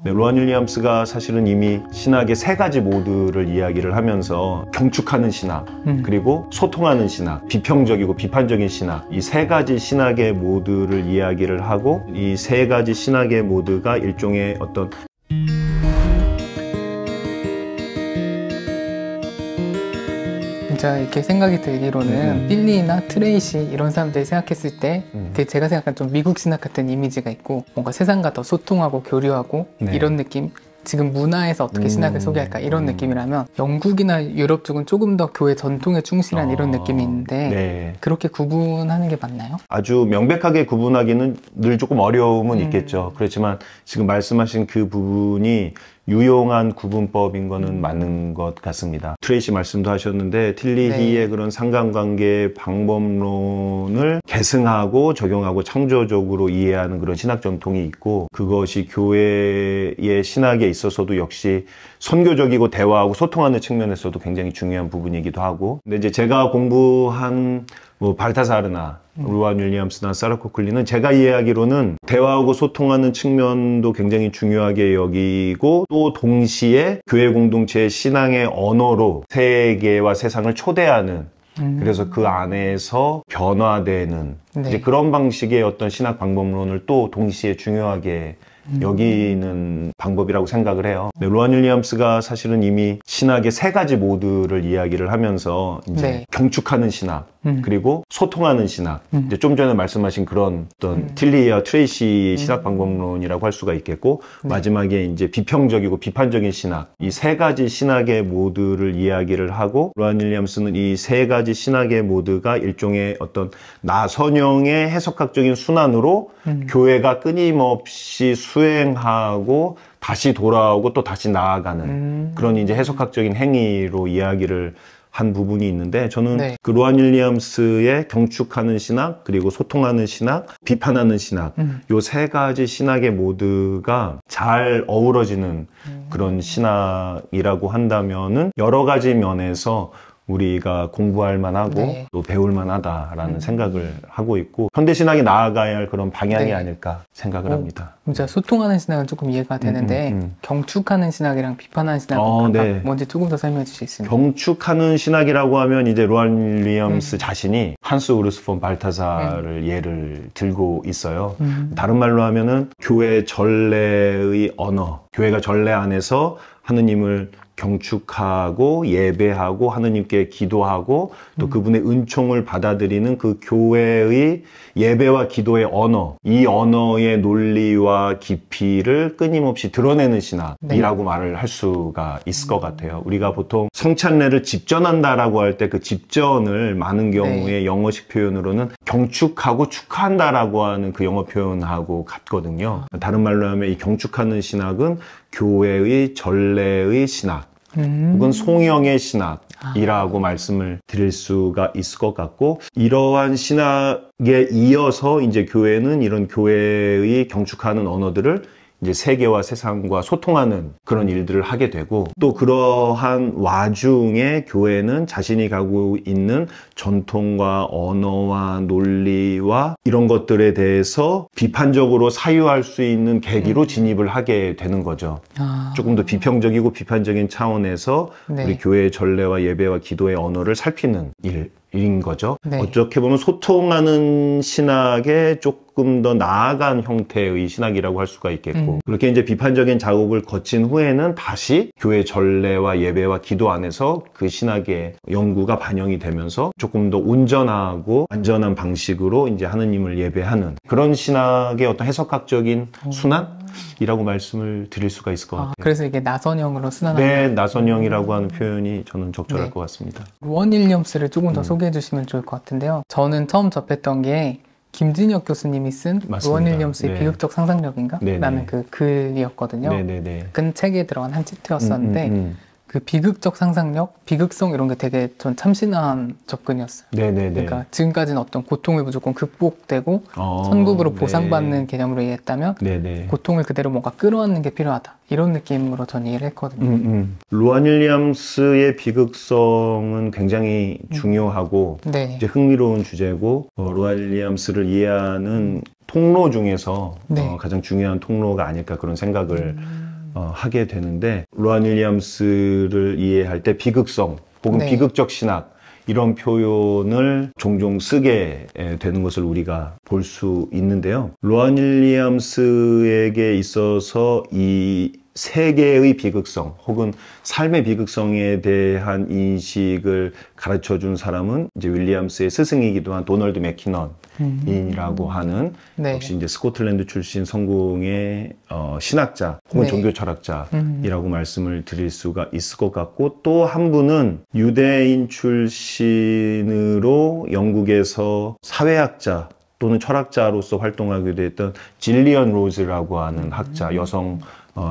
네, 로안 윌리엄스가 사실은 이미 신학의 세 가지 모드를 이야기를 하면서 경축하는 신학, 그리고 소통하는 신학, 비평적이고 비판적인 신학, 이 세 가지 신학의 모드를 이야기를 하고, 이 세 가지 신학의 모드가 일종의 어떤 진짜 이렇게 생각이 들기로는 빌리나 트레이시 이런 사람들이 생각했을 때 되게 제가 생각한 좀 미국 신학 같은 이미지가 있고, 뭔가 세상과 더 소통하고 교류하고 이런 느낌, 지금 문화에서 어떻게 신학을 소개할까 이런 느낌이라면, 영국이나 유럽 쪽은 조금 더 교회 전통에 충실한 이런 느낌이 있는데 그렇게 구분하는 게 맞나요? 아주 명백하게 구분하기는 늘 조금 어려움은 있겠죠. 그렇지만 지금 말씀하신 그 부분이 유용한 구분법인 거는 맞는 것 같습니다. 트레이시 말씀도 하셨는데, 틸리히의 그런 상관관계 방법론을 계승하고 적용하고 창조적으로 이해하는 그런 신학 전통이 있고, 그것이 교회의 신학에 있어서도 역시 선교적이고 대화하고 소통하는 측면에서도 굉장히 중요한 부분이기도 하고, 근데 이제 제가 공부한 발타사르나 로안 윌리엄스나 사라 코클리는 제가 이해하기로는 대화하고 소통하는 측면도 굉장히 중요하게 여기고, 또 동시에 교회 공동체의 신앙의 언어로 세계와 세상을 초대하는, 그래서 그 안에서 변화되는 이제 그런 방식의 어떤 신학 방법론을 또 동시에 중요하게 여기는 방법이라고 생각을 해요. 네, 로안 윌리엄스가 사실은 이미 신학의 세 가지 모드를 이야기를 하면서 이제 경축하는 신학, 그리고 소통하는 신학, 이제 좀 전에 말씀하신 그런 어떤 틸리와 트레이시 신학 방법론이라고 할 수가 있겠고, 마지막에 이제 비평적이고 비판적인 신학, 이 세 가지 신학의 모드를 이야기를 하고, 로안 윌리엄스는 이 세 가지 신학의 모드가 일종의 어떤 나선형의 해석학적인 순환으로 교회가 끊임없이 수행하고 다시 돌아오고 또 다시 나아가는 그런 이제 해석학적인 행위로 이야기를 한 부분이 있는데, 저는 그 로안 윌리엄스의 경축하는 신학, 그리고 소통하는 신학, 비판하는 신학, 요 세 가지 신학의 모두가 잘 어우러지는 그런 신학이라고 한다면은 여러 가지 면에서 우리가 공부할 만하고 또 배울 만하다라는 생각을 하고 있고, 현대신학이 나아가야 할 그런 방향이 아닐까 생각을 합니다. 진짜 소통하는 신학은 조금 이해가 되는데 경축하는 신학이랑 비판하는 신학은 뭔지 조금 더 설명해 주실 수 있나요? 경축하는 신학이라고 하면 이제 로안 윌리엄스 자신이 한스 우르스 폰 발타사를 예를 들고 있어요. 다른 말로 하면은 교회 전례의 언어, 교회가 전례 안에서 하느님을 경축하고 예배하고 하느님께 기도하고 또 그분의 은총을 받아들이는 그 교회의 예배와 기도의 언어, 이 언어의 논리와 깊이를 끊임없이 드러내는 신학이라고 말을 할 수가 있을 것 같아요. 우리가 보통 성찬례를 집전한다라고 할 때 그 집전을 많은 경우에 영어식 표현으로는 경축하고 축하한다라고 하는 그 영어 표현하고 같거든요. 다른 말로 하면 이 경축하는 신학은 교회의 전례의 신학, 혹은 송영의 신학이라고 말씀을 드릴 수가 있을 것 같고, 이러한 신학에 이어서 이제 교회는 이런 교회의 경축하는 언어들을 이제 세계와 세상과 소통하는 그런 일들을 하게 되고, 또 그러한 와중에 교회는 자신이 가지고 있는 전통과 언어와 논리와 이런 것들에 대해서 비판적으로 사유할 수 있는 계기로 진입을 하게 되는 거죠. 조금 더 비평적이고 비판적인 차원에서 우리 교회의 전례와 예배와 기도의 언어를 살피는 일인 거죠. 어떻게 보면 소통하는 신학의 조금 더 나아간 형태의 신학이라고 할 수가 있겠고, 그렇게 이제 비판적인 작업을 거친 후에는 다시 교회 전례와 예배와 기도 안에서 그 신학의 연구가 반영이 되면서 조금 더 온전하고 안전한 방식으로 이제 하느님을 예배하는 그런 신학의 어떤 해석학적인 순환이라고 말씀을 드릴 수가 있을 것 같아요. 그래서 이게 나선형으로 순환하는. 네, 나선형이라고 하는 표현이 저는 적절할 것 같습니다. 로안 윌리엄스를 조금 더 소개해 주시면 좋을 것 같은데요. 저는 처음 접했던 게 김진혁 교수님이 쓴 로안 윌리엄스의 비극적 상상력인가? 라는 그 글이었거든요. 그 책에 들어간 한 챕터였었는데 그 비극적 상상력, 비극성 이런 게 되게 전 참신한 접근이었어요. 그러니까 지금까지는 어떤 고통을 무조건 극복되고 천국으로 보상받는 개념으로 이해했다면 고통을 그대로 뭔가 끌어안는 게 필요하다, 이런 느낌으로 전 이해를 했거든요. 로안 윌리엄스의 비극성은 굉장히 중요하고 이제 흥미로운 주제고, 로안 윌리엄스를 이해하는 통로 중에서 가장 중요한 통로가 아닐까 그런 생각을 하게 되는데, 로안 윌리엄스를 이해할 때 비극성 혹은 네. 비극적 신학 이런 표현을 종종 쓰게 되는 것을 우리가 볼 수 있는데요. 로안 윌리엄스에게 있어서 이 세계의 비극성 혹은 삶의 비극성에 대한 인식을 가르쳐준 사람은 이제 윌리엄스의 스승이기도 한 도널드 맥키넌이라고 하는 네. 역시 이제 스코틀랜드 출신 성공의 신학자 혹은 네. 종교 철학자이라고 말씀을 드릴 수가 있을 것 같고, 또 한 분은 유대인 출신으로 영국에서 사회학자 또는 철학자로서 활동하기도 했던 질리언 로즈라고 하는 학자, 여성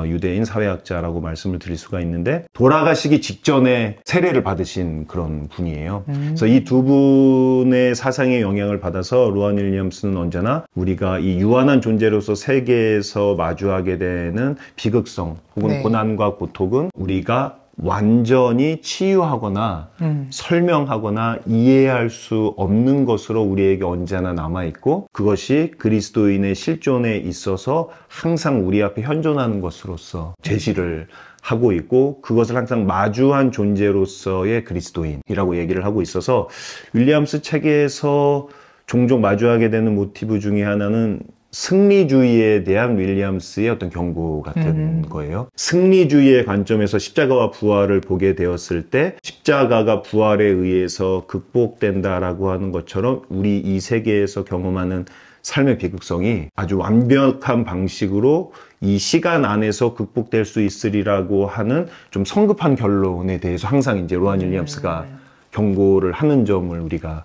유대인 사회학자라고 말씀을 드릴 수가 있는데, 돌아가시기 직전에 세례를 받으신 그런 분이에요. 그래서 이 두 분의 사상의 영향을 받아서 로안 윌리엄스는 언제나 우리가 이 유한한 존재로서 세계에서 마주하게 되는 비극성 혹은 네. 고난과 고통은 우리가 완전히 치유하거나 설명하거나 이해할 수 없는 것으로 우리에게 언제나 남아있고, 그것이 그리스도인의 실존에 있어서 항상 우리 앞에 현존하는 것으로서 제시를 하고 있고, 그것을 항상 마주한 존재로서의 그리스도인이라고 얘기를 하고 있어서, 윌리엄스 책에서 종종 마주하게 되는 모티브 중에 하나는 승리주의에 대한 윌리엄스의 어떤 경고 같은 거예요. 승리주의의 관점에서 십자가와 부활을 보게 되었을 때 십자가가 부활에 의해서 극복된다라고 하는 것처럼 우리 이 세계에서 경험하는 삶의 비극성이 아주 완벽한 방식으로 이 시간 안에서 극복될 수 있으리라고 하는 좀 성급한 결론에 대해서 항상 이제 로안 윌리엄스가 경고를 하는 점을 우리가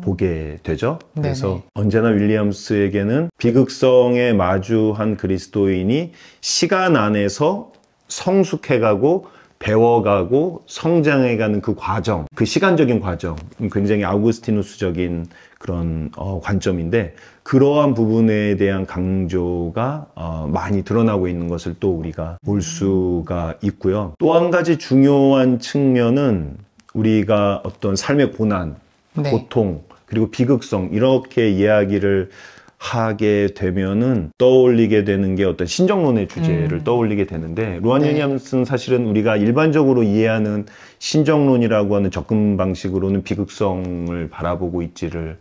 보게 되죠. 그래서 네네. 언제나 윌리엄스에게는 비극성에 마주한 그리스도인이 시간 안에서 성숙해가고 배워가고 성장해가는 그 과정, 그 시간적인 과정, 굉장히 아우구스티누스적인 그런 관점인데, 그러한 부분에 대한 강조가 많이 드러나고 있는 것을 또 우리가 볼 수가 있고요. 또 한 가지 중요한 측면은 우리가 어떤 삶의 고난, 네. 고통, 그리고 비극성 이렇게 이야기를 하게 되면은 떠올리게 되는 게 어떤 신정론의 주제를 떠올리게 되는데, 로안 윌리엄스는 사실은 우리가 일반적으로 이해하는 신정론이라고 하는 접근 방식으로는 비극성을 바라보고 있지를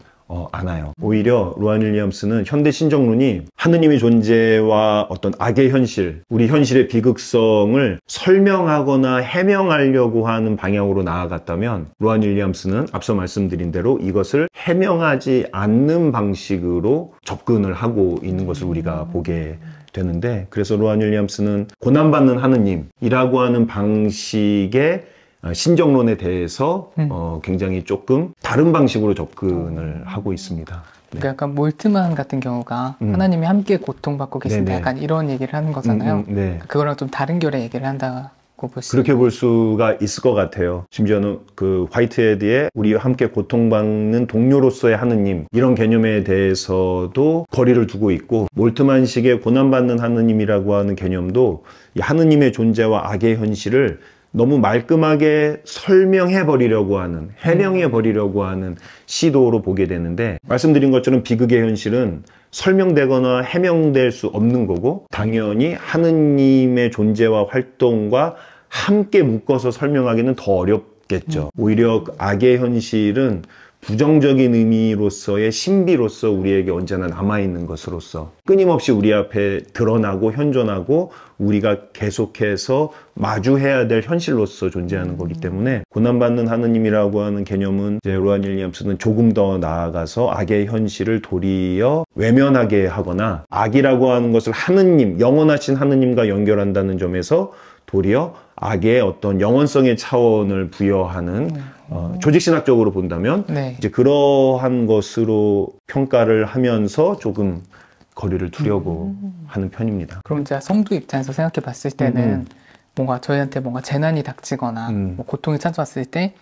않아요. 오히려 로안 윌리엄스는 현대 신정론이 하느님의 존재와 어떤 악의 현실, 우리 현실의 비극성을 설명하거나 해명하려고 하는 방향으로 나아갔다면, 로안 윌리엄스는 앞서 말씀드린 대로 이것을 해명하지 않는 방식으로 접근을 하고 있는 것을 우리가 보게 되는데, 그래서 로안 윌리엄스는 고난받는 하느님이라고 하는 방식의 신정론에 대해서 굉장히 조금 다른 방식으로 접근을 하고 있습니다. 네. 그러니까 약간 몰트만 같은 경우가 하나님이 함께 고통받고 계신다, 네네. 약간 이런 얘기를 하는 거잖아요. 네. 그거랑 좀 다른 결의 얘기를 한다고 볼 수 그렇게 볼 수가 있을 것 같아요. 심지어는 그 화이트헤드의 우리와 함께 고통받는 동료로서의 하느님, 이런 개념에 대해서도 거리를 두고 있고, 몰트만식의 고난받는 하느님이라고 하는 개념도 이 하느님의 존재와 악의 현실을 너무 말끔하게 설명해 버리려고 하는, 해명해 버리려고 하는 시도로 보게 되는데, 말씀드린 것처럼 비극의 현실은 설명되거나 해명될 수 없는 거고, 당연히 하느님의 존재와 활동과 함께 묶어서 설명하기는 더 어렵겠죠. 오히려 악의 현실은 부정적인 의미로서의 신비로서 우리에게 언제나 남아있는 것으로서 끊임없이 우리 앞에 드러나고 현존하고 우리가 계속해서 마주해야 될 현실로서 존재하는 거기 때문에, 고난받는 하느님이라고 하는 개념은 이제 로안 윌리엄스는 조금 더 나아가서 악의 현실을 도리어 외면하게 하거나, 악이라고 하는 것을 하느님, 영원하신 하느님과 연결한다는 점에서 도리어 악의 어떤 영원성의 차원을 부여하는, 조직신학적으로 본다면 네. 이제 그러한 것으로 평가를 하면서 조금 거리를 두려고 하는 편입니다. 그럼 제가 성도 입장에서 생각해 봤을 때는 뭔가 저희한테 뭔가 재난이 닥치거나 뭐 고통이 찾아왔을 때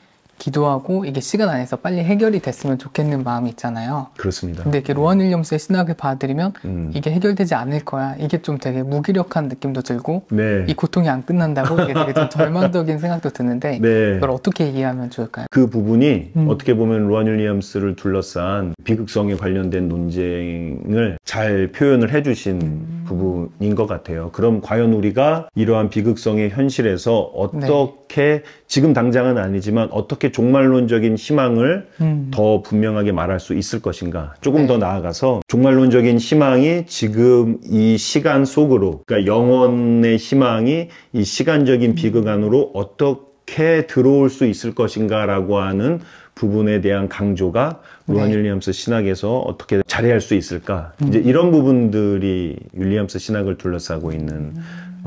기도하고 이게 시간 안에서 빨리 해결이 됐으면 좋겠는 마음이 있잖아요. 그렇습니다. 근데 이렇게 로안 윌리엄스의 신학을 받아들이면 이게 해결되지 않을 거야. 이게 좀 되게 무기력한 느낌도 들고 네. 이 고통이 안 끝난다고 이게 되게 좀 절망적인 생각도 드는데 네. 이걸 어떻게 이해하면 좋을까요? 그 부분이 어떻게 보면 로안 윌리엄스를 둘러싼 비극성에 관련된 논쟁을 잘 표현을 해주신 부분인 것 같아요. 그럼 과연 우리가 이러한 비극성의 현실에서 어떻게 지금 당장은 아니지만 어떻게 종말론적인 희망을 더 분명하게 말할 수 있을 것인가. 조금 더 나아가서 종말론적인 희망이 지금 이 시간 속으로, 그러니까 영혼의 희망이 이 시간적인 비극 안으로 어떻게 들어올 수 있을 것인가 라고 하는 부분에 대한 강조가 로안 윌리엄스 신학에서 어떻게 자리할 수 있을까. 이제 이런 부분들이 윌리엄스 신학을 둘러싸고 있는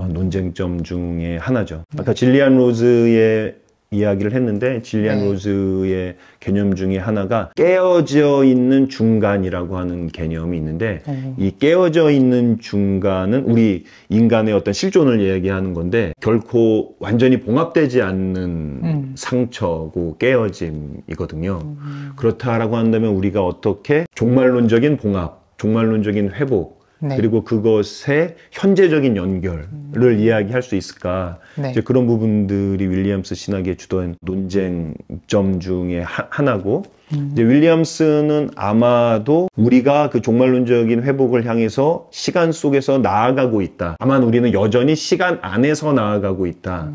논쟁점 중에 하나죠. 아까 질리안 로즈의 이야기를 했는데 질리안 로즈의 개념 중에 하나가 깨어져 있는 중간이라고 하는 개념이 있는데 이 깨어져 있는 중간은 우리 인간의 어떤 실존을 이야기하는 건데 결코 완전히 봉합되지 않는 상처고 깨어짐이거든요. 그렇다라고 한다면 우리가 어떻게 종말론적인 봉합, 종말론적인 회복 그리고 그것의 현재적인 연결을 이야기할 수 있을까? 이제 그런 부분들이 윌리엄스 신학의 주도한 논쟁점 중에 하나고, 이제 윌리엄스는 아마도 우리가 그 종말론적인 회복을 향해서 시간 속에서 나아가고 있다. 아마 우리는 여전히 시간 안에서 나아가고 있다.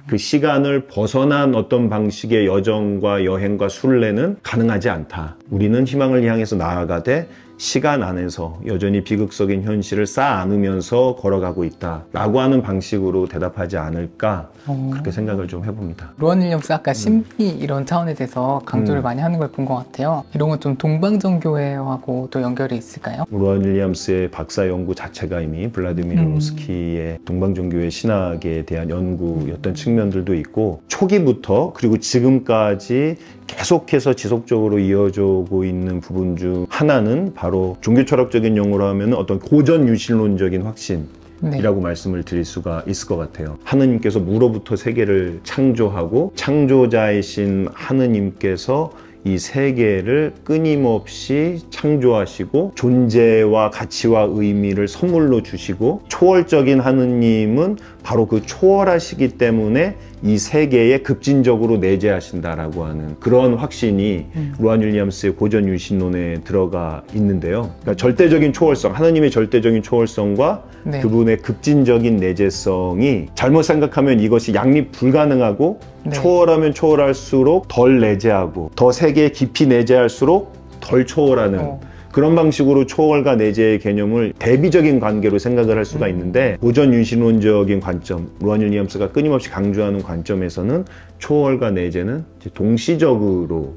그 시간을 벗어난 어떤 방식의 여정과 여행과 순례는 가능하지 않다. 우리는 희망을 향해서 나아가되 시간 안에서 여전히 비극적인 현실을 쌓아 안으면서 걸어가고 있다 라고 하는 방식으로 대답하지 않을까 그렇게 생각을 좀 해봅니다. 로안 윌리엄스 아까 신비 이런 차원에 대해서 강조를 많이 하는 걸 본 것 같아요. 이런 건 좀 동방정교회하고 또 연결이 있을까요? 로안 윌리엄스의 박사 연구 자체가 이미 블라디미르 로스키의 동방정교회 신학에 대한 연구였던 측면들도 있고 초기부터 그리고 지금까지 계속해서 지속적으로 이어져오고 있는 부분 중 하나는 바로 종교철학적인 용어로 하면 어떤 고전 유실론적인 확신이라고 말씀을 드릴 수가 있을 것 같아요. 하느님께서 무로부터 세계를 창조하고 창조자이신 하느님께서 이 세계를 끊임없이 창조하시고 존재와 가치와 의미를 선물로 주시고 초월적인 하느님은 바로 그 초월하시기 때문에 이 세계에 급진적으로 내재하신다라고 하는 그런 확신이 로안 윌리엄스의 고전 유신론에 들어가 있는데요. 그러니까 절대적인 초월성, 하느님의 절대적인 초월성과 그분의 급진적인 내재성이 잘못 생각하면 이것이 양립 불가능하고 초월하면 초월할수록 덜 내재하고 더 세계에 깊이 내재할수록 덜 초월하는 그런 방식으로 초월과 내재의 개념을 대비적인 관계로 생각을 할 수가 있는데 고전 유신론적인 관점, 로안 윌리엄스가 끊임없이 강조하는 관점에서는 초월과 내재는 동시적으로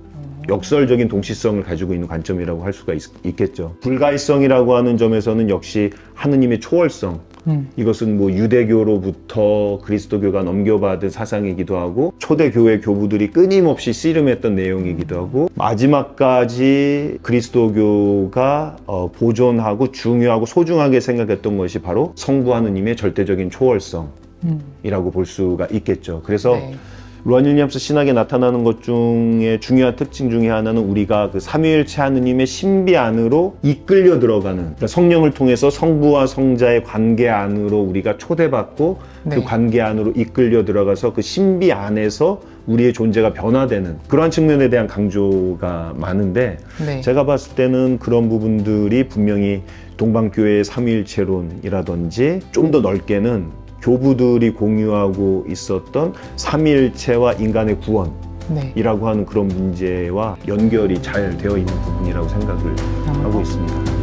역설적인 동시성을 가지고 있는 관점이라고 할 수가 있겠죠. 불가이성이라고 하는 점에서는 역시 하느님의 초월성, 이것은 뭐 유대교로부터 그리스도교가 넘겨받은 사상이기도 하고 초대교회 교부들이 끊임없이 씨름했던 내용이기도 하고 마지막까지 그리스도교가 보존하고 중요하고 소중하게 생각했던 것이 바로 성부 하느님의 절대적인 초월성이라고 볼 수가 있겠죠. 그래서 로안 윌리엄스 신학에 나타나는 것 중에 중요한 특징 중에 하나는 우리가 그 삼위일체 하느님의 신비 안으로 이끌려 들어가는, 그러니까 성령을 통해서 성부와 성자의 관계 안으로 우리가 초대받고 그 관계 안으로 이끌려 들어가서 그 신비 안에서 우리의 존재가 변화되는 그러한 측면에 대한 강조가 많은데 제가 봤을 때는 그런 부분들이 분명히 동방교회의 삼위일체론이라든지 좀 더 넓게는 교부들이 공유하고 있었던 삼위일체와 인간의 구원이라고 하는 그런 문제와 연결이 잘 되어 있는 부분이라고 생각을 하고 있습니다.